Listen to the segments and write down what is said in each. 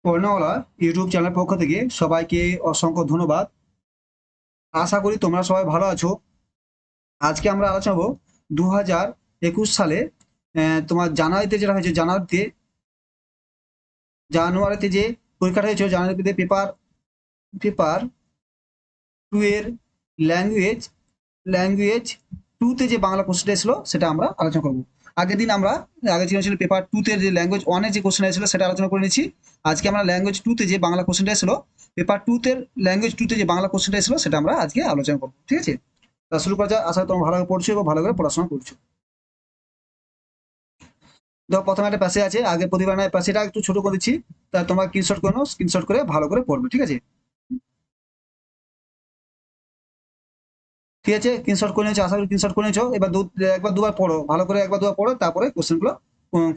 পড়নাওয়ালা YouTube চ্যানেলের পক্ষ থেকে সবাইকে অসংখ্য ধন্যবাদ। আশা করি তোমরা সবাই ভালো আছো। আজকে আমরা আলোচনা করবো 2021 সালে তোমার জানুয়ারিতে যেটা হয়েছে, জানুয়ারিতে যে পরীক্ষাটা হয়েছিল, জানুয়ারিতে পেপার পেপার টু এর ল্যাঙ্গুয়েজ ল্যাঙ্গুয়েজ টুতে যে বাংলা কোশ্চেনটা এসেছিল সেটা আমরা আলোচনা করবো। আগের দিন আমরা আগে ছিল পেপার টুতে যে ল্যাঙ্গুয়েজ ওয়ানের যে কোশ্চেন এসেছিল সেটা আলোচনা করে নিচ্ছি। আজকে আমরা ল্যাঙ্গুয়েজ টুতে যে বাংলা কোশ্চেনটা এসেছিল, পেপার টুতে ল্যাঙ্গুয়েজ টুতে যে বাংলা কোশ্চেনটা এসেছিল সেটা আমরা আজকে আলোচনা করবো, ঠিক আছে? তা শুরু করা যাক। আশা করি তোমরা ভালো করে পড়ছো এবং ভালো করে পড়াশোনা করছো। দেখো, প্রথমে একটা প্যাসেজ আছে, আগে প্রতিবার নয় প্যাসেজটা একটু ছোট করে দিচ্ছি। তা তোমরা স্ক্রিনশট করে নাও, স্ক্রিনশট করে ভালো করে পড়বে, ঠিক আছে? ঠিক আছে, স্ক্রিনশট করে নিয়েছো, আশা করি স্ক্রিনশট করে নিয়েছো। এবার একবার দুবার পড়ো, ভালো করে একবার দুবার পড়ো, তারপরে কোশ্চেনগুলো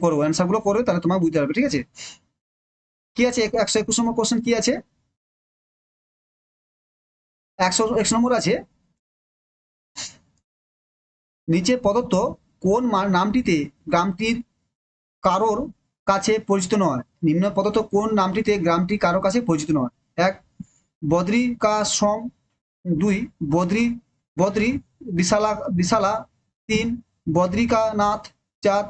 করবো, অ্যান্সার গুলো করবে, তাহলে তোমার বুঝতে পারবে, ঠিক আছে? কি আছে 121 নম্বর কোশ্চেন? কি আছে? 101 নম্বর আছে, নিচে প্রদত্ত কোন নামটিতে গ্রামটির কারোর কাছে পরিচিত নয়? নিম্ন প্রদত্ত কোন নামটিতে গ্রামটি কারোর কাছে পরিচিত নয়? এক, বদ্রিকাশ্রম। দুই, বদ্রি বদ্রি বিশালা বিশালা। তিন, বদ্রিকানাথ। চার,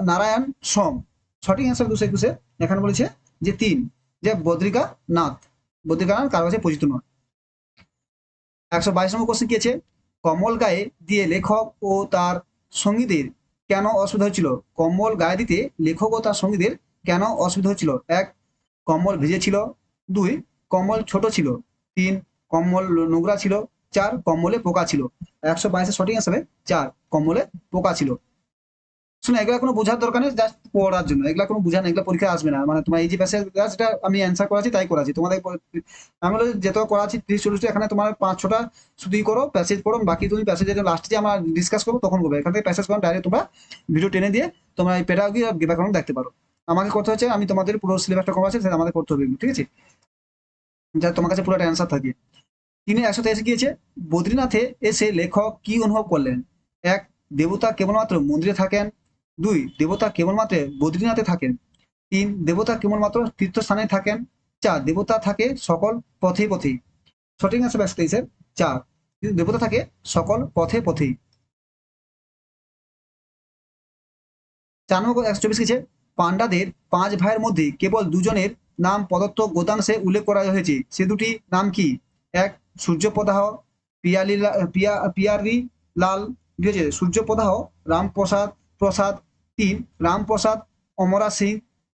নারায়ণ শ্রম। সঠিক অ্যান্সার 221-এ এখানে বলেছে যে তিন, যে বদ্রিকানাথ কারো কাছে পরিচিত নয়। 122 নম্বর কোশ্চেন কি আছে? কমল গায়ে দিয়ে লেখক ও তার সঙ্গীদের কেন অসুবিধা হচ্ছিল? কম্বল গায়ে দিতে লেখক ও তার সঙ্গীদের কেন অসুবিধা হচ্ছিল? এক, কম্বল ভিজে ছিল। দুই, কম্বল ছোট ছিল। তিন, কম্বল নোংরা ছিল। চার, কম্বলে পোকা ছিল। 122-এর সঠিক হিসাবে চার, কম্বলে পোকা ছিল। শুনে এগুলা কোনো বোঝার দরকার নেই, জাস্ট পড়ার জন্য। এগুলা কোনো বোঝা না, এগুলা পরীক্ষায় আসবে না। মানে তোমার এই যে প্যাসেজ যেটা আমি অ্যান্সার করাচ্ছি তাই করাচ্ছি তোমাদের। আমি বলে যেত করাচ্ছি 30-40টা, এখানে তোমার 5-6টা শুধুই করো, প্যাসেজ পড়ো, বাকি তুমি প্যাসেজের লাস্টে যে আমরা ডিসকাস করবো তখন করবে। এখান থেকে প্যাসেজ করো ডাইরেক্ট, তোমরা ভিডিও টেনে দিয়ে তোমরা এই পেডাগোগি আর ব্যাকরণ দেখতে পারো। আমাকে করতে হচ্ছে, আমি তোমাদের পুরো সিলেবাসটা করা আছে সেটা আমাদের করতে হবে, ঠিক আছে? যাতে তোমার কাছে পুরো একটা অ্যান্সার থাকে। তিনি একসাথে এসে গিয়েছে। বদ্রীনাথে এসে লেখক কি অনুভব করলেন? এক, দেবতা কেবলমাত্র মন্দিরে থাকেন। দুই, দেবতা কেবলমাত্র বদ্রীনাথে থাকেন। তিন, দেবতা কেবলমাত্র তীর্থস্থানে থাকেন। চার, দেবতা থাকে সকল পথে পথেই। সঠিক আছে ব্যস্ত চার, দেবতা থাকে সকল পথে পথেই। 4 নম্বর 124 গেছে, পাণ্ডাদের 5 ভাইয়ের মধ্যে কেবল দুজনের নাম প্রদত্ত গদ্যাংশে উল্লেখ করা হয়েছে, সে দুটি নাম কি? এক, সূর্যপ্রদাহ পিয়ারি লাল। ঠিক আছে, সূর্যপ্রদাহ রামপ্রসাদ প্রসাদ। তিন, রামপ্রসাদ অমরা সিং।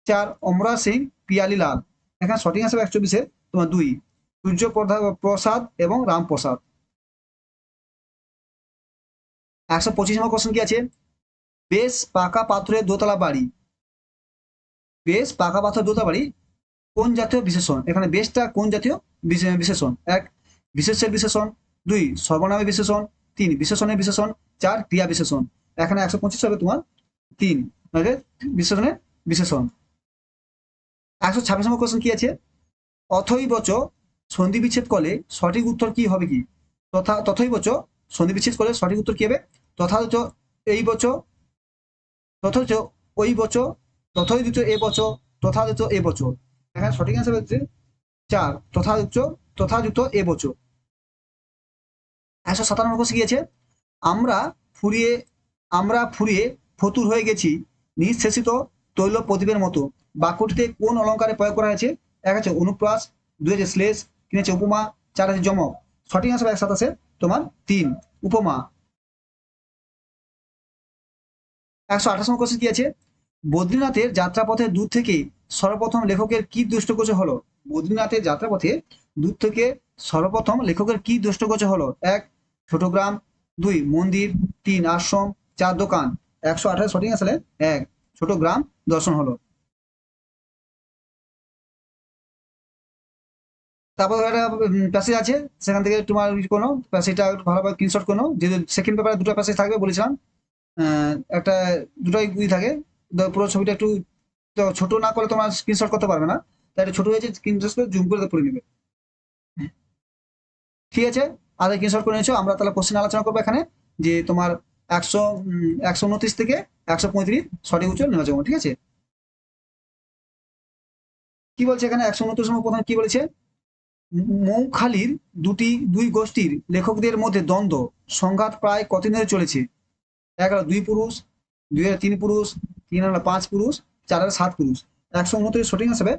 চার, অমরা সিং পিয়ালি লাল। এখানে সঠিক হিসাবে 124-এর তোমার দুই, প্রসাদ এবং রামপ্রসাদ। 125 নম্বর কোশ্চেন কি আছে? বেশ পাকা পাথরের দোতলা বাড়ি, বেশ পাকা পাথর দোতলা বাড়ি কোন জাতীয় বিশেষণ? এখানে বেশটা কোন জাতীয় বিশেষণ? এক, বিশেষের বিশেষণ। দুই, সর্বনামী বিশেষণ। তিন, বিশেষণের বিশেষণ। চার, ক্রিয়া বিশেষণ। এখানে 125 হবে তোমার তিন, মানে বিশেষণের বিশেষণ। 126 নম্বর কোশ্চেন কি আছে? অথৈবচ সন্ধি বিচ্ছেদ করলে সঠিক উত্তর কি হবে? কি তথৈবচ সন্ধি বিচ্ছেদ করলে সঠিক উত্তর কি হবে? তথাচ এই বচ, তথচ ওই বচ, তথৈদিত এ বচ, তথাদিত এ বচ। এখানে সঠিক অ্যান্সার হচ্ছে চার, তথাযুক্ত এ বচ। 157 কোশ্চেন কি আছে? আমরা ফুরিয়ে আমরা ফুরিয়ে ফতুর হয়ে গেছি নিঃশেষিত তৈল প্রদীপের মতো, বাক্যটিতে কোন অলঙ্কারে প্রয়োগ করা হয়েছে? এক আছে অনুপ্রাস। দুই আছে শ্লেষ। তিন আছে উপমা। চার আছে যমক। সঠিক আনসার 127 তোমার তিন, উপমা। 128 কোশ্চেন কি আছে? বদ্রীনাথের যাত্রাপথে দূর থেকে সর্বপ্রথম লেখকের কি দৃষ্টগোচর হলো? বদ্রীনাথের যাত্রাপথে দূর থেকে সর্বপ্রথম লেখকের কি দৃষ্টগোচর হলো? এক, ছোট গ্রাম। দুই, মন্দির। তিন, আশ্রম। চার, দোকান। 128 সঠিক আসলে এক, ছোট গ্রাম দর্শন হলো। তারপর একটা প্যাসেজ আছে, সেখান থেকে তোমার কোনো প্যাসেজটা ভালোভাবে স্ক্রিনশট কোনো, যেহেতু সেকেন্ড পেপারে দুটো প্যাসেজ থাকবে বলেছিলাম। একটা দুটোই থাকে। পুরো ছবিটা একটু তো ছোট না করলে তোমার স্ক্রিনশট করতে পারবে না, তাই এটা ছোট হয়েছে, স্ক্রিনশট করে জুম করে পড়ে নেবে। ঠিক আছে, আর স্ক্রিনশট করে নিয়েছো। আমরা তাহলে কোশ্চেন আলোচনা করবো এখানে, যে তোমার 129 থেকে 135 সঠিক উত্তর নেওয়া যাবো, ঠিক আছে? কি বলছে এখানে 129 প্রথমে কি বলেছে, মৌখালীর দুই গোষ্ঠীর লেখকদের মধ্যে দ্বন্দ্ব সংঘাত প্রায় কতদিন ধরে চলেছে। এক হলো 2 পুরুষ, 2 হলো 3 পুরুষ, 3 হলো 5 পুরুষ, 4 হলো 7 পুরুষ। 129 সঠিক হিসাবে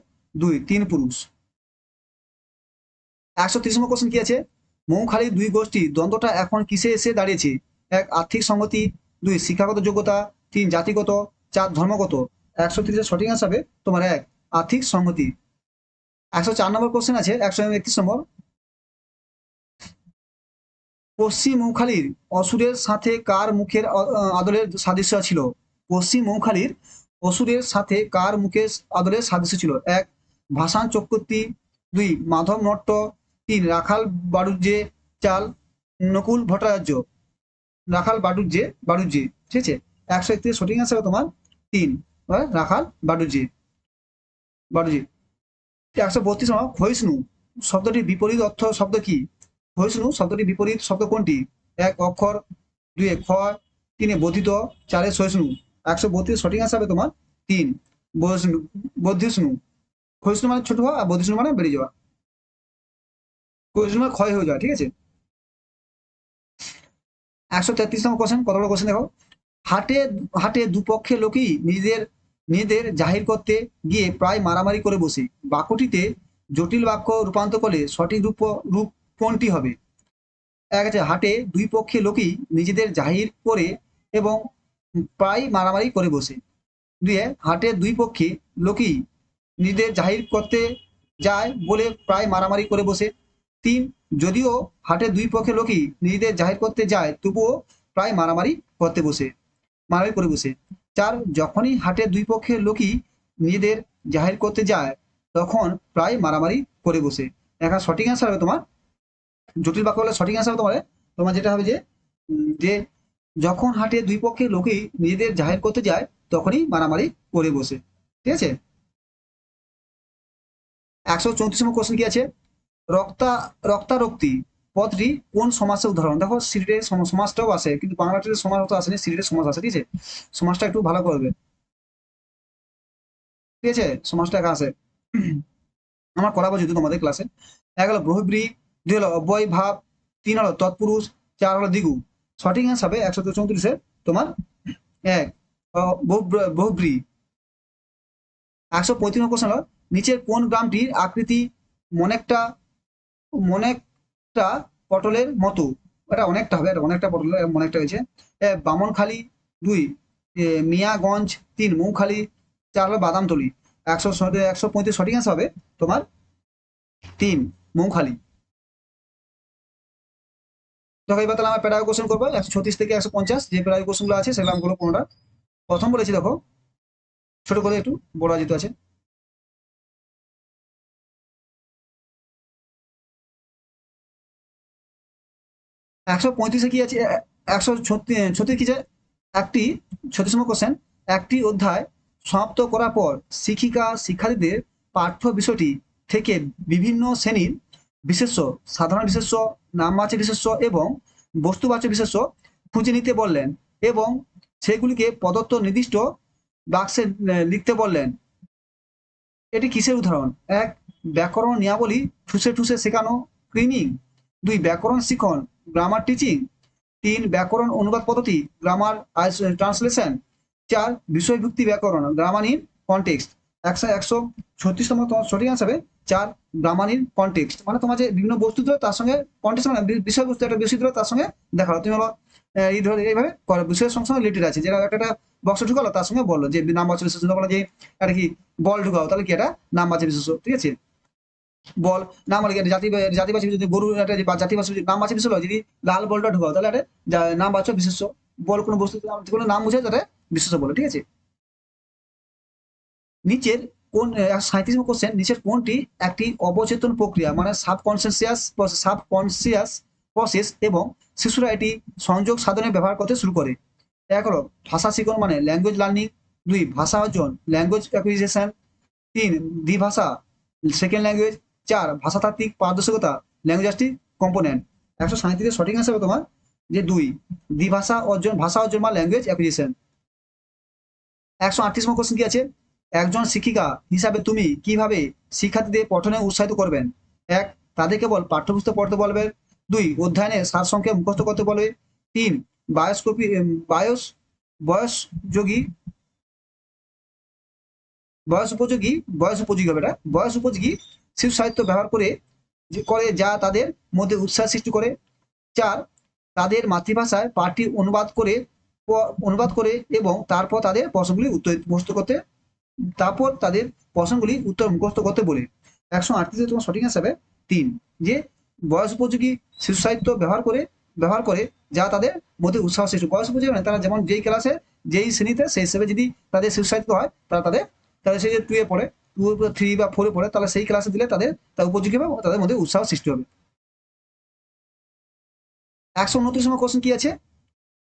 3 পুরুষ। 130 কোশ্চেন কি আছে, মৌখালীর দুই গোষ্ঠী দ্বন্দ্বটা এখন কিসে এসে দাঁড়িয়েছে। 1 আর্থিক সংগতি, 2 শিক্ষাগত যোগ্যতা, 3 জাতিগত, 4 ধর্মগত। 130 সঠিক হিসাবে তোমার 1 আর্থিক সংগতি। 104 নম্বর কোশ্চেন আছে, 131 নম্বর, পশ্চিম মৌখালীর অসুরের সাথে কার মুখের আদলের সাদৃশ্য ছিল। পশ্চিম মৌখালীর অসুরের সাথে কার মুখের আদলের সাদৃশ্য ছিল। 1 ভাসান চক্রবর্তী, 2 মাধব নট্ট, 3 রাখাল বাড়ুজ্যে, 4 নকুল ভট্টাচার্য। রাখাল বাড়ুজ্যে, ঠিক আছে। 131 সঠিক আছে তোমার 3, রাখাল বাড়ুজ্যে। 132 ক্ষয়িষ্ণু শব্দটির বিপরীত অর্থ শব্দ কি। ক্ষয়িষ্ণু শব্দটির বিপরীত শব্দ কোনটি। 1 অক্ষর, 2 ক্ষয়, 3 বর্ধিত, 4 সহিষ্ণু। 132 সঠিক আনসার হবে তোমার 3 বর্ধিষ্ণু। ক্ষয়িষ্ণু মানে ছোট হওয়া, আর বর্ধিষ্ণু মানে বেড়ে যাওয়া। ক্ষয়িষ্ণু মানে ক্ষয় হয়ে যাওয়া, ঠিক আছে। 133 নম্বর কোশ্চেন, কতগুলো কোশ্চেন দেখো। হাটে হাটে দুপক্ষের লোকই নিজেদের নিজেদের জাহির করতে গিয়ে প্রায় মারামারি করে বসে। বাক্যটিতে জটিল বাক্য রূপান্তর করলে সঠিক রূপ কোনটি হবে। 1 আছে, হাটে 2 পক্ষের লোকই নিজেদের জাহির করে এবং প্রায় মারামারি করে বসে। 2 হাটে 2 পক্ষে লোকই নিজেদের জাহির করতে যায় বলে প্রায় মারামারি করে বসে। 3 যদিও হাটে 2 পক্ষের লোকই নিজেদের জাহির করতে যায় তবুও প্রায় মারামারি করে বসে। 4 যখনই হাটে 2 পক্ষের লোকই নিজেদের জাহির করতে যায় তখন প্রায় মারামারি করে বসে। এখন সঠিক অ্যান্সার হবে তোমার, জটিল বাক্য হলে সঠিক অ্যান্সার হবে তোমার তোমার যেটা হবে যে যখন হাটে 2 পক্ষের লোকই নিজেদের জাহির করতে যায় তখনই মারামারি করে বসে, ঠিক আছে। 134 কোশ্চেন কি আছে, রক্তারক্তি পদটি কোন সমাসের উদাহরণ। দেখো সিলেটের সমাজটাও আসে, কিন্তু বাংলাটির সমাজ তো আসেনি, সিলেটের সমাজ আসে, ঠিক আছে। সমাজটা একটু ভালো করবে, ঠিক আছে। সমাজটা একা আসে, আমার করাবো যদি তোমাদের ক্লাসে। 1 হলো বহুব্রী, 2 হলো অব্যয় ভাব, 3 হলো তৎপুরুষ, 4 হলো দ্বিগু। সঠিক অ্যান্সার হবে 134 তোমার 1 বহুব্রী। 135 কোশ্চেন হলো, নিচের কোন গ্রামটির আকৃতি মনেকটা মনেকটা পটলের মতো। এটা অনেকটা হবে, এটা অনেকটা পটলের মনেকটা হয়েছে। বামনখালী, 2 মিয়াগঞ্জ, 3 মৌখালী, 4 হলো বাদামতলি। 135 সঠিক অ্যান্সার হবে তোমার 3 মৌখালী। দেখো এবার তাহলে আমরা প্যারাগ্রাফ কোশ্চেন করবো 136 থেকে 150, যে প্যারাগ্রাফ কোশ্চেন গুলো আছে সেগুলো আমি বলবো কোনটা। প্রথম বলেছি দেখো, ছোট করে একটু বড় যেহেতু আছে। 135 কি আছে, 136 কি আছে, একটি 36 কোশ্চেন, একটি অধ্যায় সমাপ্ত করার পর শিক্ষিকা শিক্ষার্থীদের পাঠ্য বিষয়টি থেকে বিভিন্ন শ্রেণীর বিশেষ্য, সাধারণ বিশেষ্য, নামবাচক বিশেষ্য এবং বস্তুবাচক বিশেষ্য খুঁজে নিতে বললেন এবং সেগুলিকে প্রদত্ত নির্দিষ্ট বাক্সে লিখতে বললেন। এটি কিসের উদাহরণ। 1 ব্যাকরণ নিয়মাবলী ঠুসে ঠুসে শেখানো, ক্লিনিং। 2 ব্যাকরণ শিখন, গ্রামার টিচিং। 3 ব্যাকরণ অনুবাদ পদ্ধতি, গ্রামার ট্রান্সলেশন। 4 বিষয়ভিত্তিক ব্যাকরণ, গ্রামার ইন কনটেক্সট। 136তম তোমার সঠিক আনসার হবে 4 গ্রামার ইন কনটেক্সট। মানে তোমার যে বিভিন্ন বস্তু দিল তার সঙ্গে কনটেক্সট মানে বিষয়বস্তু, একটা বিষয় দিল তার সঙ্গে দেখালো, তুমি হলো এই ধরো এইভাবে করো, বিষয়ের সঙ্গে সঙ্গে রিলেটেড আছে, যেটা একটা বক্স ঢুকালো তার সঙ্গে বললো যে নামবাচক বিশেষণ, বলো যে একটা কি বল ঢুকাও, তাহলে কি এটা নামবাচক বিশেষণ, ঠিক আছে। বল নাম মানে জাতিবাচক, যদি গরু একটা জাতিবাচক নামবাচক বিশেষ যদি লাল বলটা ঢুকাও তাহলে এটা নামবাচক বিশেষ্য। বল কোনো বস্তু কোনো নাম বুঝে তাহলে বিশেষ্য বলে, ঠিক আছে। নিচের কোন 37 কোশ্চেন, নিচের কোনটি একটি অবচেতন প্রক্রিয়া মানে সাবকনসিয়াস প্রসেস এবং শিশুরা এটি সংযোগ সাধনে ব্যবহার করতে শুরু করে। 1 হলো ভাষা শিখন মানে ল্যাঙ্গুয়েজ লার্নিং। 2 ভাষা অর্জন ল্যাঙ্গুয়েজ অ্যাকুইজিশন। 3 দ্বিভাষা সেকেন্ড ল্যাঙ্গুয়েজ। 4 ভাষাতাত্ত্বিক পারদর্শিকতা ল্যাঙ্গুয়েজ কম্পোনেন্ট। 137 সঠিক আনসার হবে তোমার যে 2 দ্বিভাষা অর্জন, ভাষা অর্জন বা ল্যাঙ্গুয়েজ অ্যাকুইজিশন। 138 কোশ্চেন কি আছে, একজন শিক্ষিকা হিসাবে তুমি কিভাবে শিক্ষার্থীদের পঠনে উৎসাহিত করবেন? এক, তাদের কেবল পাঠ্যপুস্তক পড়তে বলবে। দুই, অধ্যয়নের সারসংক্ষেপ মুখস্থ করতে বলবে। তিন, বায়োস্কোপি বায়োস বয়সযোগী বয়স উপযোগী বয়স উপযোগী হবে এটা, বয়স উপযোগী শিশু সাহিত্য ব্যবহার করে যা তাদের মধ্যে উৎসাহ সৃষ্টি করে। চার, তাদের মাতৃভাষায় পাঠটি অনুবাদ করে এবং তারপর তাদের প্রশ্নগুলি উত্তর মুখস্থ করতে তারপর তাদের প্রশ্নগুলি উত্তর মুখস্থ করতে বলে। 138 তোমার সঠিক হিসাবে তিন, যে বয়স উপযোগী শিশু সাহিত্য ব্যবহার করে যা তাদের মধ্যে উৎসাহ সৃষ্টি। বয়স উপযোগী মানে তারা যেমন যেই ক্লাসে যেই শ্রেণীতে সেই হিসেবে যদি তাদের শিশু সাহিত্য হয়, তাদের সেই যে 2 এ পড়ে, 2, 3 বা 4 এ পড়ে, তাহলে সেই ক্লাসে দিলে তার উপযোগী হবে, তাদের মধ্যে উৎসাহ সৃষ্টি হবে। 129 নম্বর কোশ্চেন কি আছে?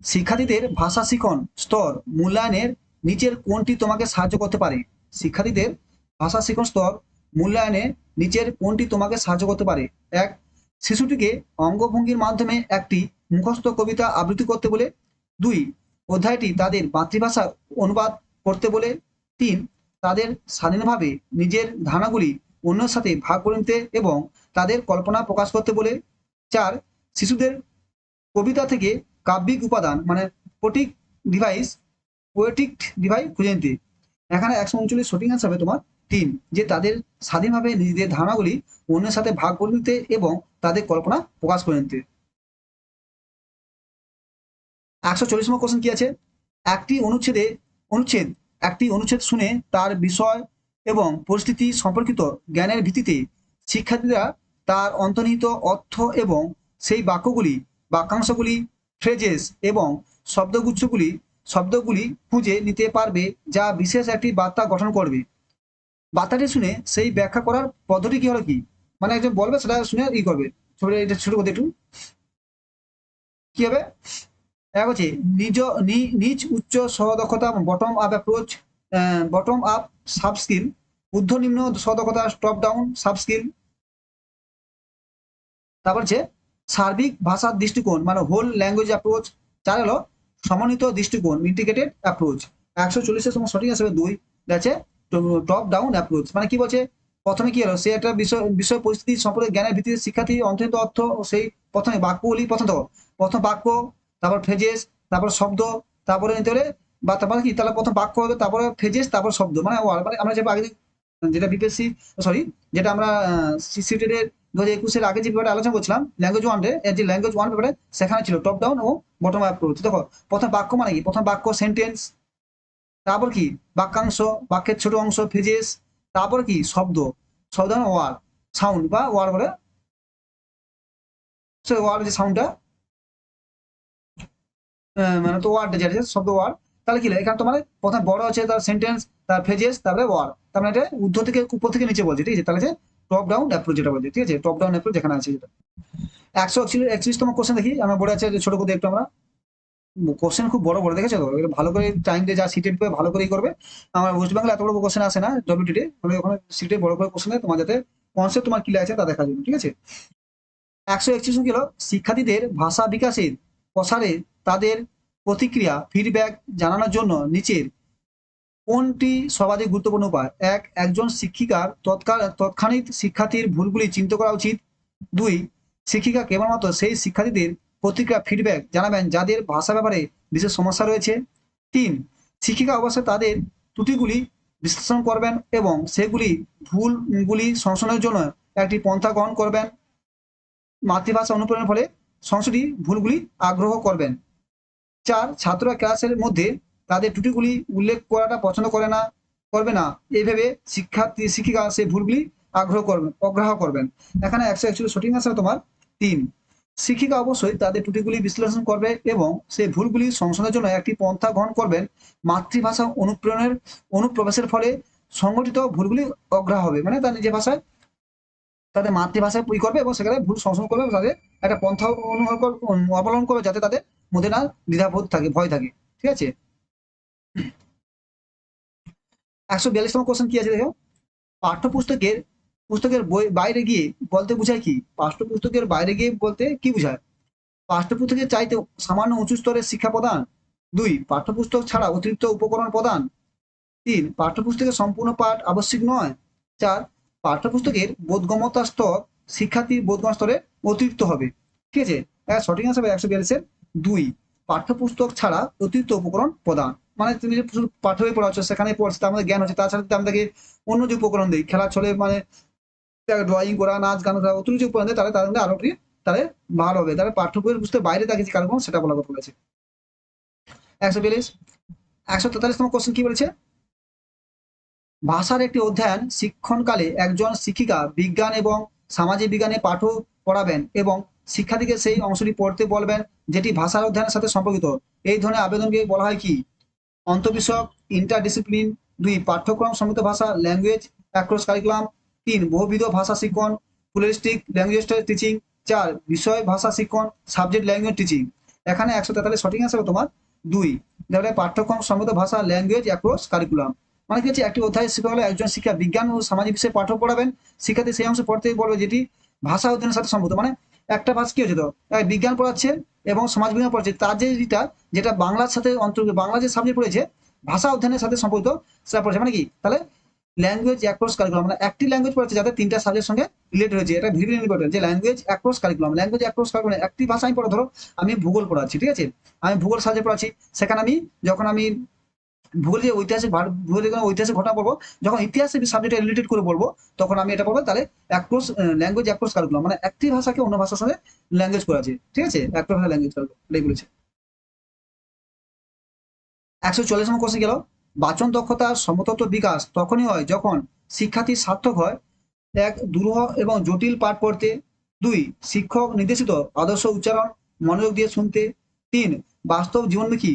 শিক্ষার্থীদের ভাষা শিখন স্তর মূল্যায়নের নিচের কোনটি তোমাকে সাহায্য করতে পারে? শিক্ষার্থীদের ভাষা শিখন স্তর মূল্যায়নে নিচের কোনটি তোমাকে সাহায্য করতে পারে? এক, শিশুটিকে অঙ্গভঙ্গির মাধ্যমে একটি মুখস্থ কবিতা আবৃত্তি করতে বলে। দুই, অধ্যায়টি তাদের মাতৃভাষা অনুবাদ করতে বলে। তিন, তাদের স্বাধীনভাবে নিজের ধারণাগুলি অন্যের সাথে ভাগ করে নিতে এবং তাদের কল্পনা প্রকাশ করতে বলে। চার, শিশুদের কবিতা থেকে কাব্যিক উপাদান মানে পোটিক ডিভাইস পোয়েটিক ডিভাইস খুঁজে নিতে। এখানে 139 সঠিক অ্যান্সার হবে তোমার তিন, যে তাদের স্বাধীনভাবে নিজেদের ধারণাগুলি অন্যের সাথে ভাগ করে নিতে এবং তাদের কল্পনা প্রকাশ করে নিতে। 140 নম্বর কোশ্চেন কি আছে? একটি অনুচ্ছেদ শুনে তার বিষয় এবং পরিস্থিতি সম্পর্কিত জ্ঞানের ভিত্তিতে শিক্ষার্থীরা তার অন্তর্নিহিত অর্থ এবং সেই বাক্যাংশগুলি, ফ্রেজেস এবং শব্দগুলি খুঁজে নিতে পারবে যা বিশেষ একটি বার্তা গঠন করবে। বার্তাটি শুনে সেই ব্যাখ্যা করার পদ্ধতি কি হলো কি? মানে একজন বলবে, সেটা শুনে করবে। ছবিটা এটা ছোট করে একটু কি হবে? এক হচ্ছে নিজ উচ্চ সদক্ষতা bottom up approach, bottom up sub skill, ঊর্ধ্ব নিম্ন সদক্ষতা টপ ডাউন সাব স্কিল। তারপর হচ্ছে সার্বিক ভাষার দৃষ্টিকোণ মানে হোল ল্যাঙ্গুয়েজ অ্যাপ্রোচ। চার হলো সমন্বিত দৃষ্টিকোণ ইন্টিগ্রেটেড অ্যাপ্রোচ। 140 সময় সঠিক হিসেবে দুই আছে টপ ডাউন অ্যাপ্রোচ। মানে কি বলছে, প্রথমে কি হলো, সে একটা বিষয় পরিস্থিতি সম্পর্কে জ্ঞানের ভিত্তিতে শিক্ষার্থী অন্তর্নিহিত অর্থ সেই প্রথমে বাক্যগুলি প্রথম বাক্য, তারপর ফ্রেজেস, তারপর শব্দ, তারপরে নিতে হলে বা তারপরে কি, তাহলে প্রথম বাক্য হবে, তারপরে ফ্রেজেস, তারপর শব্দ, মানে মানে আমরা যেটা আগে যেটা বিপিএসসি সরি যেটা আমরা সিটেটের 2021-এর আগে যে ব্যাপারে আলোচনা করছিলাম ল্যাঙ্গুয়েজ ওয়ান যে ল্যাঙ্গুয়েজ ওয়ান ব্যাপারে, সেখানে ছিল টপ ডাউন ও বটম আপ অ্যাপ্রোচ। দেখো প্রথম বাক্য মানে কি, প্রথম বাক্য সেন্টেন্স, তারপর কি বাক্যাংশ, বাক্যের ছোট অংশ ফ্রেজেস, তারপর কি শব্দ, শব্দ মানে ওয়ার্ড, সাউন্ড বা ওয়ার্ড বলে, সে ওয়ার্ড যে সাউন্ডটা মানে তো ওয়ার্ড যেটা শব্দ ওয়ার্ড। তাহলে কি এখানে তোমার প্রথম বড় হচ্ছে তার সেন্টেন্স, তার ফ্রেজেস, তারপরে ওয়ার্ড, তার মানে এটা ঊর্ধ্ব থেকে উপর থেকে নিচে বলছে, ঠিক আছে? তাহলে টপ ডাউন অ্যাপ্রোচ যেটা বলছে, ঠিক আছে? টপ ডাউন অ্যাপ্রোচ যেখানে আছে যেটা। 141তম কোশ্চেন দেখি, আমরা বলে আছে ছোট করে একটু আমরা কোশ্চেন খুব বড় বড় দেখেছো তো, এগুলো ভালো করে টাইম দিয়ে যা সিটেট পেয়ে ভালো করেই করবে। আমার ওয়েস্ট বেঙ্গল এত বড় কোশ্চেন আসে না ডব্লিউটিতে, ওখানে সিটে বড় করে কোশ্চেন তোমার যাতে কনসেপ্ট তোমার ক্লিয়ার আছে তা দেখার জন্য, ঠিক আছে? 141 গেল শিক্ষার্থীদের ভাষা বিকাশের প্রসারে তাদের প্রতিক্রিয়া ফিডব্যাক জানানোর জন্য নিচের কোনটি সর্বাধিক গুরুত্বপূর্ণ উপায়? এক, একজন শিক্ষিকার তৎক্ষণিক শিক্ষার্থীর ভুলগুলি চিন্তা করা উচিত। দুই, শিক্ষিকা কেবলমাত্র সেই শিক্ষার্থীদের প্রতিক্রিয়া ফিডব্যাক জানাবেন যাদের ভাষা ব্যাপারে বিশেষ সমস্যা রয়েছে। তিন, শিক্ষিকা অবশ্যই তাদের ত্রুটিগুলি বিশ্লেষণ করবেন এবং সেগুলি ভুলগুলি সংশোধনের জন্য একটি পন্থা গ্রহণ করবেন। মাতৃভাষা অনুপ্রেরণের ফলে সংশোধনী ভুলগুলি আগ্রহ করবেন। চার, ছাত্ররা ক্লাসের মধ্যে তাদের ত্রুটিগুলি উল্লেখ করাটা পছন্দ করবে না এইভাবে শিক্ষিকা সেই ভুলগুলি অগ্রাহ্য করবেন। এখানে 141 সঠিক আনসার তোমার তিন, শিক্ষিকা অবশ্যই তাদের ত্রুটিগুলি বিশ্লেষণ করবে এবং সেই ভুলগুলি সংশোধনের জন্য একটি পন্থা গ্রহণ করবেন। মাতৃভাষা অনুপ্রবেশের ফলে সংগঠিত ভুলগুলি অগ্রাহ্য হবে, মানে তার নিজের ভাষায় তাদের মাতৃভাষায় করবে এবং সেখানে ভুল সংশোধন করবে এবং তাদের একটা পন্থা অবলম্বন করবে যাতে তাদের মধ্যে না দ্বিধাবোধ থাকে, ভয় থাকে, ঠিক আছে? 142তম কোশ্চেন কি আছে দেখো, পুস্তকের বই বাইরে গিয়ে বলতে বোঝায় কি? পাঠ্যপুস্তকের বাইরে গিয়ে বলতে কি বোঝায়? পাঠ্যপুস্তকের চাইতে সামান্য উঁচু স্তরের শিক্ষা প্রদান। দুই, পাঠ্যপুস্তক ছাড়া অতিরিক্ত উপকরণ প্রদান। তিন, পাঠ্যপুস্তকের সম্পূর্ণ পাঠ আবশ্যিক নয়। চার, পাঠ্যপুস্তকের বোধগম্যতা স্তর শিক্ষার্থীর বোধগম্য স্তরে অতিরিক্ত হবে। ঠিক আছে, সঠিক আনসার হবে 142-এর দুই। পাঠ্যপুস্তক ছাড়া অতিরিক্ত উপকরণ প্রদান, মানে তুমি যে শুধু পাঠ্য বই পড়াচ্ছ সেখানে পড়ছে তার মধ্যে জ্ঞান হচ্ছে, তাছাড়া যদি আমাদেরকে অন্য যে উপকরণ দিই, খেলার ছলে মানে ড্রয়িং করা, নাচ গান করা, অতিরিক্ত যে উপকরণ দেয় তাহলে তার মধ্যে আরো কি তাহলে ভালো হবে, তাহলে পাঠ্য বইয়ের বুঝতে বাইরে তাকে যে কারণ সেটা বলা কথা বলেছে। 142। 143তম কোশ্চেন কি বলেছে? ভাষার একটি অধ্যয়ন শিক্ষণকালে একজন শিক্ষিকা বিজ্ঞান এবং সামাজিক বিজ্ঞানে পাঠ পড়াবেন এবং শিক্ষার্থীকে সেই অংশটি পড়তে বলবেন যেটি ভাষার অধ্যয়নের সাথে সম্পর্কিত। এই ধরনের আবেদনকে বলা হয় কি? অন্তঃবিষয়ক, ইন্টারডিসিপ্লিন। দুই, পাঠ্যক্রম সমৃদ্ধ ভাষা, ল্যাঙ্গুয়েজ অ্যাক্রস কারিকুলাম। তিন, বহুবিধ ভাষা শিক্ষণ, প্লুরালিস্টিক ল্যাঙ্গুয়েজ টিচিং। চার, বিষয় ভাষা শিক্ষণ, সাবজেক্ট ল্যাঙ্গুয়েজ টিচিং। এখানে 143 সঠিক আছে তোমার দুই, যেটা পাঠ্যক্রম সমৃদ্ধ ভাষা, ল্যাঙ্গুয়েজ অ্যাক্রস কারিকুলাম। মানে কি হচ্ছে, একটি অধ্যায় শিক্ষক হলে একজন শিক্ষা বিজ্ঞান ও সামাজিক বিষয়ে পাঠ পড়াবেন, শিক্ষার্থী সেই অংশ পড়তে বলবে যেটি ভাষা অধ্যয়নের সাথে সম্পর্কিত। মানে একটা ভাষা কি হচ্ছে, তো বিজ্ঞান পড়াচ্ছে এবং সমাজ বিজ্ঞান পড়াচ্ছে, তার যে যেটা যেটা বাংলার সাথে অন্তর্গত, বাংলা যে সাবজেক্ট পড়েছে ভাষা অধ্যয়নের সাথে সম্পর্কিত সেটা পড়েছে। মানে কি তাহলে ল্যাঙ্গুয়েজ অ্যাক্রস কারিকুলাম, মানে একটি ল্যাঙ্গুয়েজ পড়াচ্ছে যাতে তিনটা সাবজেক্টের সঙ্গে রিলেটেড হয়েছে, এটা ভেরি ভেরি ইম্পর্টেন্ট যে language across curriculum. Language across curriculum একটি ভাষা আমি পড়া, ধরো আমি ভূগোল পড়াচ্ছি, ঠিক আছে, আমি ভূগোল সাবজেক্ট পড়াচ্ছি, সেখানে আমি যখন আমি ভূগোল যে ঐতিহাসিক ভূগোলের কোনো ঐতিহাসিক ঘটনা বলবো, যখন ইতিহাসের সাবজেক্টে রিলেটেড করে বলবো তখন আমি এটা বলবো, তাহলে অ্যাক্রস ল্যাঙ্গুয়েজ অ্যাক্রস কারিকুলাম, মানে একটি ভাষাকে অন্য ভাষার সঙ্গে ল্যাঙ্গুয়েজ করা আছে, ঠিক আছে, একটা ভাষা ল্যাঙ্গুয়েজ কারিকুলাম এটাই বলেছে। 144 কোশ্চেন গেল। বাচন দক্ষতার সমতত্ব বিকাশ তখনই হয় যখন শিক্ষার্থী সার্থক হয় এক, দুরূহ এবং জটিল পাঠ পড়তে। দুই, শিক্ষক নির্দেশিত আদর্শ উচ্চারণ মনোযোগ দিয়ে শুনতে। তিন, বাস্তব জীবনমুখী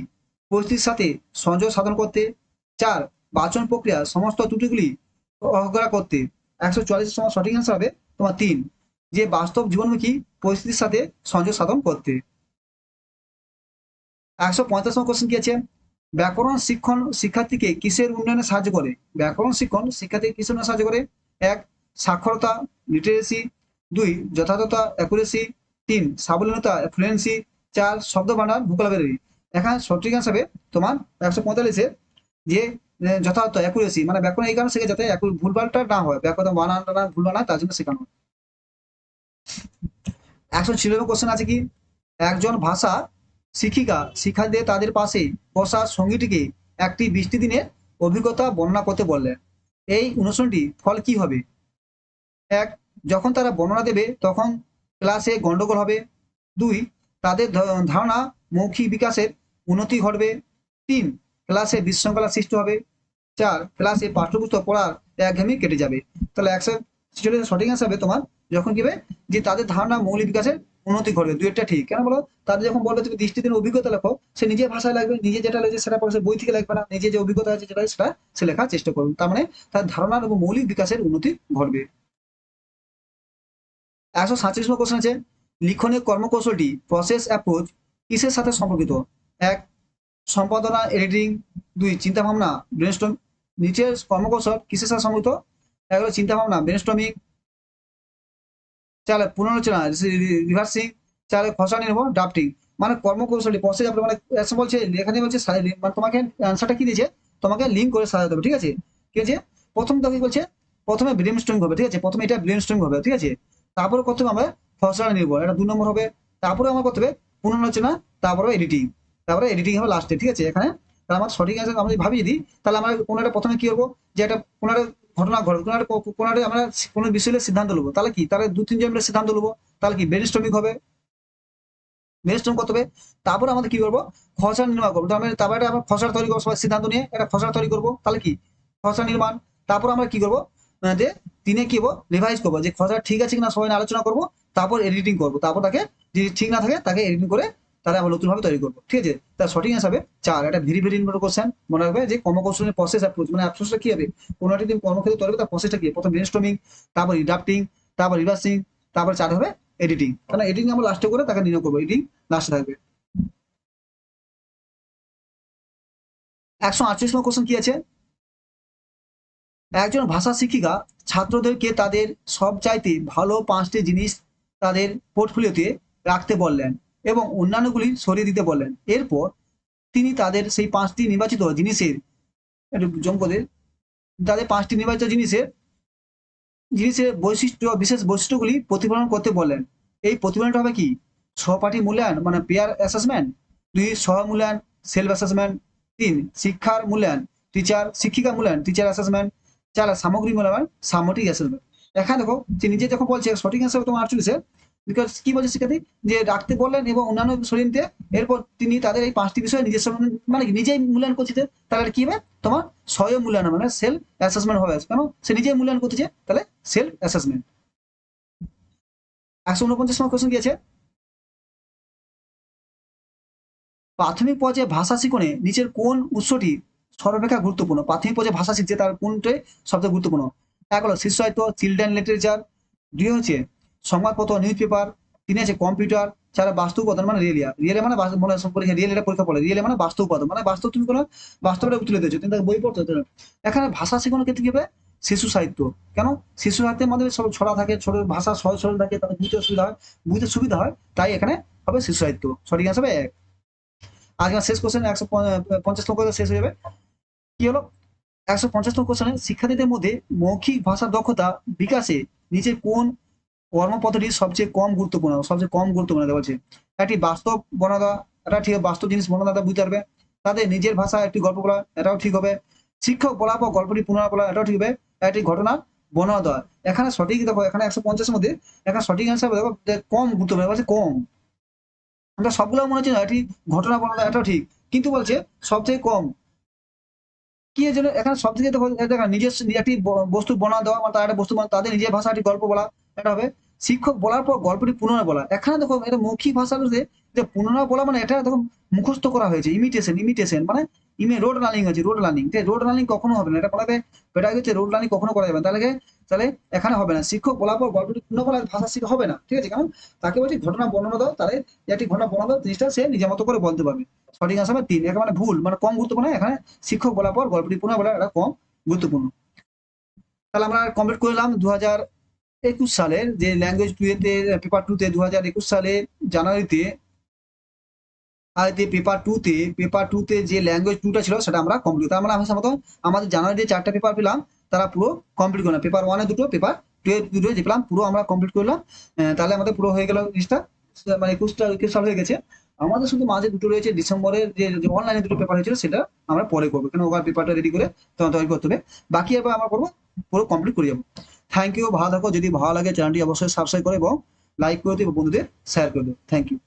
পরিস্থিতির সাথে সংযোগ সাধন করতে। চার, বাচন প্রক্রিয়া সমস্ত ত্রুটিগুলি অবজ্ঞা করতে। 144 সময় সঠিক অ্যান্সার হবে তোমার তিন, যে বাস্তব জীবনমুখী পরিস্থিতির সাথে সংযোগ সাধন করতে। 145 কোশ্চেন কি আছে? ব্যাকরণ শিক্ষণ শিক্ষার্থীকে কিসের উন্নয়নে সাহায্য করে? ব্যাকরণ শিক্ষণ শিক্ষার্থীকে কিসের উন্নয়নে সাহায্য করে? এক, সাক্ষরতা লিটারেসি। দুই, যথাযথতা অ্যাকুরেসি। তিন, সাবলীলতা ফ্লুয়েন্সি। চার, শব্দ ভান্ডার ভোকাবুলারি। এখানে সঠিক অ্যান্সার হবে তোমার 145-এ যে যথাযথ অ্যাকুরেসি, মানে ব্যাকরণ এই কারণে শেখে যাতে ভুলভালটা না হয়, ব্যাকরণ বানানটা না ভুল না তার জন্য শেখানো হয়। 196 কোশ্চেন আছে কি? একজন ভাষা শিক্ষিকা শিক্ষার্থীদের তাদের পাশে বসা সঙ্গীটিকে একটি বৃষ্টি দিনের অভিজ্ঞতা বর্ণনা করতে বললেন। এই অনুশীলনটি ফল কি হবে? এক, যখন তারা বর্ণনা দেবে তখন ক্লাসে গন্ডগোল হবে। দুই, তাদের ধারণা মৌখিক বিকাশের উন্নতি ঘটবে। তিন, ক্লাসে বিশৃঙ্খলা সৃষ্টি হবে। চার, ক্লাসে পাঠ্যপুস্তক পড়ার একঘেয়েমি কেটে যাবে। তাহলে 146 সঠিক অ্যান্সার হবে তোমার যখন কি হবে, যে তাদের ধারণা মৌলিক বিকাশের উন্নতি ঘটবে। দুই একটা ঠিক, কেন বলো? তাদের যখন বলবে তুমি দৃষ্টি দিনের অভিজ্ঞতা লেখো, সে নিজের ভাষায় লাগবে, নিজে যেটা লেগেছে সেটা পড়ে, সে বই থেকে লিখবে না, নিজে যে অভিজ্ঞতা আছে যেটা সেটা সে লেখার চেষ্টা করবে, তার মানে তার ধারণা এবং মৌলিক বিকাশের উন্নতি ঘটবে। 147 কোশ্চেন আছে, লিখনের কর্মকৌশলটি প্রসেস অ্যাপ্রোচ কিসের সাথে সম্পর্কিত? এক, সম্পাদনা এডিটিং। দুই, চিন্তা ভাবনা ব্রেনস্টর্ম। নিচের কর্মকৌশল কিসের সাথে সম্পর্কিত? এক হলো চিন্তা ভাবনা ব্রেনস্টর্মিং। চার, পুনরালোচনা রিভার্সিং। চার, খসড়া নির্ভর ড্রাফটিং। মানে কর্মকৌশলী প্রসেস মানে এসে বলছে, এখানে বলছে মানে তোমাকে অ্যান্সারটা কি দিয়েছে, তোমাকে লিঙ্ক করে সাজাতে হবে, ঠিক আছে, ঠিক আছে। প্রথম তো কি বলছে, প্রথমে ব্রেন স্ট্রমিং হবে, ঠিক আছে, প্রথমে এটা ব্রেন স্ট্রমিং হবে, ঠিক আছে, তারপরে করতে হবে আমরা খসড়া নির্ভর, এটা 2 নম্বর হবে। তারপরে আমার করতে হবে পুনরালোচনা, তারপরে এডিটিং, তারপরে এডিটিং হবে লাস্টে, ঠিক আছে। এখানে তাহলে আমার সঠিক অ্যান্সার আমরা যদি ভাবি যদি, তাহলে আমরা কোনো একটা প্রথমে কি করবো, যে একটা কোনো একটা ঘটনা ঘটবে, কোনো একটা আমরা কোনো বিষয়ে সিদ্ধান্ত নেবো, তাহলে কি, তাহলে 2-3 জন মিলে সিদ্ধান্ত নেবো, তাহলে কি ব্রেন স্ট্রমিং হবে, ব্রেন স্ট্রম করতে হবে। তারপর আমাদের কি করবো, খসড়া নির্মাণ করবো, তারপরে আমরা খসড়া তৈরি করবো, সবাই সিদ্ধান্ত নিয়ে একটা খসড়া তৈরি করবো, তাহলে কি খসড়া নির্মাণ। তারপর আমরা কি করবো, যে দিনে কি করবো, রিভাইজ করবো যে খসড়া ঠিক আছে কিনা সবাই আলোচনা করবো, তারপর এডিটিং করবো, তারপর তাকে যদি ঠিক না থাকে তাকে এডিটিং করে তাহলে আমরা নতুন ভাবে তৈরি করবো, ঠিক আছে। তার সঠিক হিসাবে চার, এটা ভেরি ভেরি ইম্পর্টেন্ট কোশ্চেন, মনে রাখবে যে কর্মকৌশলের প্রসেস অ্যাপ্রোচ, মানে অ্যাপ্রোচটা কি হবে, কোনো একটা তুমি কর্মক্ষেত্রে তৈরি হবে তার প্রসেসটা কি, প্রথম ব্রেন স্টর্মিং, তারপর রিডাপ্টিং, তারপর রিভার্সিং, তারপর চার হবে এডিটিং, কারণ এডিটিং আমরা লাস্টে করে তাকে নির্ণয় করবো, এডিটিং লাস্টে থাকবে। 148 কোশ্চেন কি আছে? একজন ভাষা শিক্ষিকা ছাত্রদেরকে তাদের সবচাইতে ভালো 5টি জিনিস তাদের পোর্টফোলিওতে রাখতে বললেন এবং অন্যান্যগুলি সরিয়ে দিতে বললেন। এরপর তিনি তাদের সেই 5টি নির্বাচিত জিনিসের একটু জম করে দিই। তাদের 5টি নির্বাচিত জিনিসের বৈশিষ্ট্য বিশেষ বৈশিষ্ট্যগুলি প্রতিফলন করতে বললেন। এই প্রতিফলনটা হবে কি? সহপাঠী মূল্যায়ন মানে পেয়ার অ্যাসেসমেন্ট, 2 সহ মূল্যায়ন সেলফ অ্যাসেসমেন্ট, 3 শিক্ষার মূল্যায়ন শিক্ষিকা মূল্যায়ন টিচার অ্যাসেসমেন্ট, 4 সামগ্রিক মূল্যায়ন সামগ্রিক অ্যাসেসমেন্ট। এখানে দেখো যে নিজে যখন বলছে সঠিক অ্যান্সার তোমার 48, বিকজ কি বলছে শিক্ষার্থী যে রাখতে বললেন এবং অন্যান্য বিষয় নিতে। এরপর তিনি তাদের এই 5টি বিষয়ে নিজস্ব মানে কি নিজেই মূল্যায়ন করছে, তাহলে কি হবে তোমার স্বয়ং মূল্যায়ন মানে সেলফ অ্যাসেসমেন্ট হবে। কেন সে নিজেই মূল্যায়ন করতেছে, তাহলে সেলফ অ্যাসেসমেন্ট। 149 নম্বর কোশ্চেন কি আছে? প্রাথমিক পর্যায়ে ভাষা শিখনে নিচের কোন উৎসটি সর্বাপেক্ষা গুরুত্বপূর্ণ? প্রাথমিক পর্যায়ে ভাষা শিখছে তার কোনটাই সবচেয়ে গুরুত্বপূর্ণ? এক হলো শিশু সাহিত্য চিলড্রেন লিটারেচার, 2 হচ্ছে সংবাদপত্র নিউজ পেপার, 3 আছে কম্পিউটার, 4 বাস্তব উপাদান মানে রিয়েলিয়া মানে মনে পরীক্ষা রিয়েল এটা পরীক্ষা পড়ে রিয়েলিয়া মানে বাস্তব উপাদান মানে বাস্তব তুমি কোনো বাস্তবটা তুলে দিয়েছো তুমি তাকে বই পড়তে হতো না। এখানে ভাষা শেখানোর ক্ষেত্রে কি হবে? শিশু সাহিত্য। কেন? শিশু সাহিত্যের মাধ্যমে সব ছড়া থাকে, ছোট ভাষা সহজ সরল থাকে, তাদের বুঝতে সুবিধা হয় তাই এখানে হবে শিশু সাহিত্য। সঠিক আনসার হবে 1। আজকে শেষ কোশ্চেন 150 নম্বর শেষ হয়ে যাবে। কি হলো? 150 নম্বর কোশ্চেনে শিক্ষার্থীদের মধ্যে মৌখিক ভাষার দক্ষতা বিকাশে নিচে কোন কর্মপদ্ধতি সবচেয়ে কম গুরুত্বপূর্ণ বলছে। একটি বাস্তব বর্ণনা, এটা ঠিক হবে, বাস্তব জিনিস বর্ণনাটা বুঝতে পারবে। তাদের নিজের ভাষায় একটি গল্প বলা, এটাও ঠিক হবে। শিক্ষক বলার পর গল্পটি পুনরায় বলা, এটাও ঠিক হবে। একটি ঘটনা বর্ণনা দেওয়া, এখানে সঠিক দেখো, এখানে 150-এর মধ্যে এখানে সঠিক অ্যান্সার দেখো কম গুরুত্বপূর্ণ বলছে, কম। আমরা সবগুলো মনে হচ্ছে না এটি ঘটনা বর্ণনা, এটাও ঠিক, কিন্তু বলছে সবচেয়ে কম। কি এর জন্য এখানে সব থেকে দেখো দেখা নিজস্ব একটি বস্তু বর্ণনা দেওয়া মানে তার একটা বস্তু তাদের নিজের ভাষা একটি গল্প বলা, এটা হবে। শিক্ষক বলার পর গল্পটি পুনরায় বলা, এখানে দেখো এটা মৌখিক ভাষাগুলোতে যে পুনরায় বলা মানে এটা দেখো মুখস্থ করা হয়েছে, ইমিটেশন মানে রোড লার্নিং হয়েছে, রোড লার্নিং কখনো হবে না, এটা বলাতে এটা হচ্ছে রোড লার্নিং কখনো করা যাবে না। তাহলে এখানে হবে না, শিক্ষক বলার পর গল্পটি পুনঃ বলা ভাষা শিখা হবে না, ঠিক আছে? কারণ তাকে বলছি ঘটনা বর্ণনা দাও, তাহলে একটি ঘটনা বর্ণনা দাও, জিনিসটা সে নিজের মতো করে বলতে পারবে। সঠিক আনসার হবে 3, এখানে মানে ভুল মানে কম গুরুত্বপূর্ণ, এখানে শিক্ষক বলার পর গল্পটি পুনঃ বলা এটা কম গুরুত্বপূর্ণ। তাহলে আমরা কমপ্লিট করলাম 2021 সালের যে ল্যাঙ্গুয়েজ 2 তে পেপার 2 তে 2021 সালে জানুয়ারিতে পেপার 2 তে যে ল্যাঙ্গুয়েজ 2টা ছিল সেটা আমরা কমপ্লিট, তার মানে আমি মতো আমাদের জানুয়ারিতে 4টা পেপার পেলাম, তারা পুরো কমপ্লিট করলাম। পেপার 1 এ দুটো, পেপার 2 এ দুটো যে পেলাম পুরো আমরা কমপ্লিট করলাম। তাহলে আমাদের পুরো হয়ে গেল জিনিসটা, মানে 21 সাল হয়ে গেছে। আমাদের শুধু মাঝে দুটো রয়েছে, ডিসেম্বরের যে অনলাইনে দুটো পেপার হয়েছিল সেটা আমরা পরে করবো, কেন ওভার পেপারটা রেডি করে তোমার তৈরি করতে হবে। বাকি এবার আমরা করবো পুরো কমপ্লিট করে যাবো। থ্যাংক ইউ, ভালো থাকো। যদি ভালো লাগে চ্যানেলটি অবশ্যই সাবস্ক্রাইব করে এবং লাইক করে দিও, বন্ধুদের শেয়ার করে দিও। Thank you.